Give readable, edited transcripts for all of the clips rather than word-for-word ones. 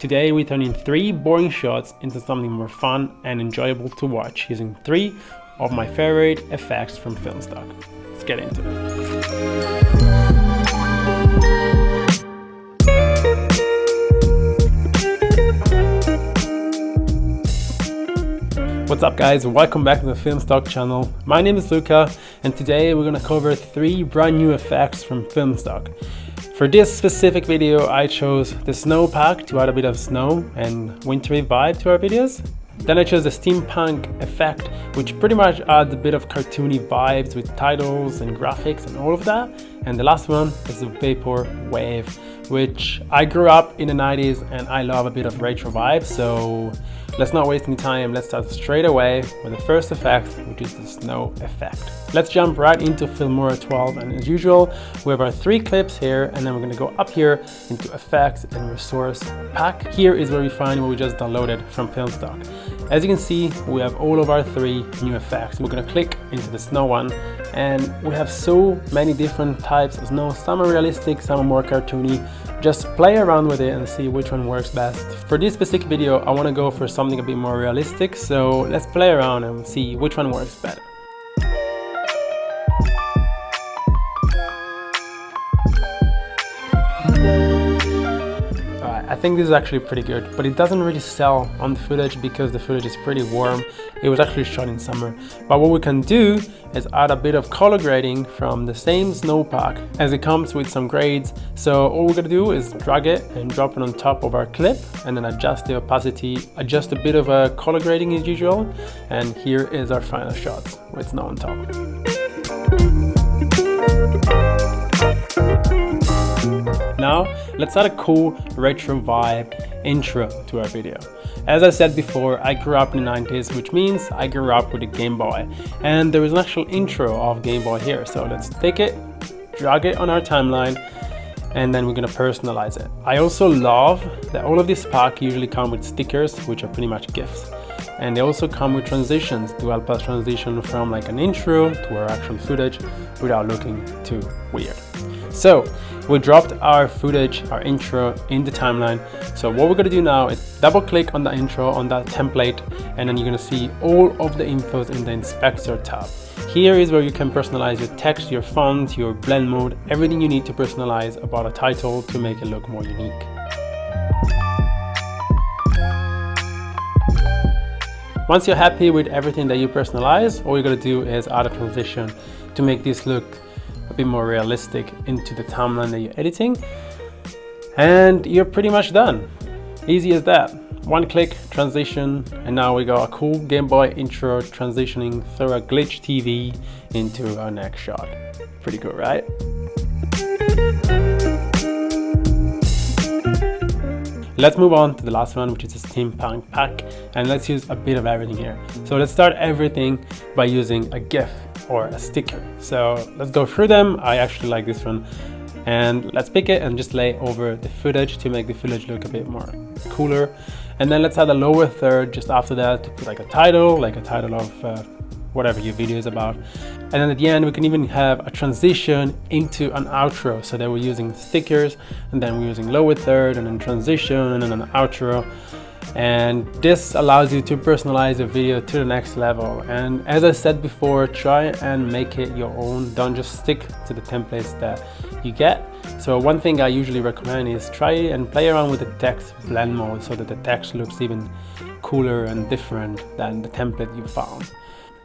Today we're turning 3 boring shots into something more fun and enjoyable to watch using 3 of my favorite effects from Filmstock. Let's get into it. What's up guys, welcome back to the Filmstock channel. My name is Luca and today we're gonna cover 3 brand new effects from Filmstock. For this specific video I chose the snow pack to add a bit of snow and wintry vibe to our videos. Then I chose the Steampunk Effect, which pretty much adds a bit of cartoony vibes with titles and graphics and all of that. And the last one is the Vaporwave, which I grew up in the 90s and I love a bit of retro vibe. So let's not waste any time, let's start straight away with the first effect, which is the snow effect. Let's jump right into Filmora 12, and as usual, we have our 3 clips here, and then we're gonna go up here into Effects and Resource Pack. Here is where we find what we just downloaded from Filmstock. As you can see, we have all of our 3 new effects. We're gonna click into the snow one, and we have so many different types of snow. Some are realistic, some are more cartoony. Just play around with it and see which one works best. For this specific video, I wanna go for something a bit more realistic, so let's play around and see which one works better. I think this is actually pretty good, but it doesn't really sell on the footage because the footage is pretty warm. It was actually shot in summer. But what we can do is add a bit of color grading from the same snow pack, as it comes with some grades. So all we're gonna do is drag it and drop it on top of our clip and then adjust the opacity, adjust a bit of a color grading as usual. And here is our final shot with snow on top. Now, let's add a cool retro vibe intro to our video. As I said before, I grew up in the 90s, which means I grew up with a Game Boy. And there is an actual intro of Game Boy here. So let's take it, drag it on our timeline, and then we're gonna personalize it. I also love that all of this pack usually come with stickers, which are pretty much GIFs. And they also come with transitions to help us transition from like an intro to our actual footage without looking too weird. So we dropped our footage, our intro in the timeline. So what we're gonna do now is double click on the intro, on that template, and then you're gonna see all of the infos in the inspector tab. Here is where you can personalize your text, your font, your blend mode, everything you need to personalize about a title to make it look more unique. Once you're happy with everything that you personalize, all you're gonna do is add a transition to make this look a bit more realistic into the timeline that you're editing, and you're pretty much done. Easy as that. One click, transition, and now we got a cool Game Boy intro transitioning through a glitch TV into our next shot. Pretty cool, right? Let's move on to the last one, which is the Steampunk Pack, and let's use a bit of everything here. So let's start everything by using a GIF or a sticker. So let's go through them. I actually like this one, and let's pick it and just lay over the footage to make the footage look a bit more cooler. And then let's add a lower third just after that to put like a title of whatever your video is about. And then at the end we can even have a transition into an outro, so that we're using stickers and then we're using lower third and then transition and then an outro. And this allows you to personalize your video to the next level. And as I said before, try and make it your own. Don't just stick to the templates that you get. So one thing I usually recommend is try and play around with the text blend mode so that the text looks even cooler and different than the template you found.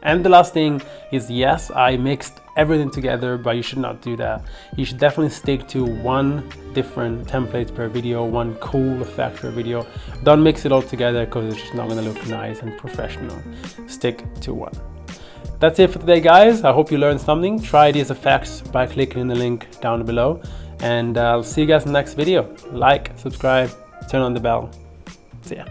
And the last thing is, yes, I mixed everything together, but you should not do that. You should definitely stick to one different template per video, one cool effect per video. Don't mix it all together because it's just not gonna look nice and professional. Stick to one. That's it for today, guys. I hope you learned something. Try these effects by clicking in the link down below, and I'll see you guys in the next video. Like, subscribe, turn on the bell. See ya.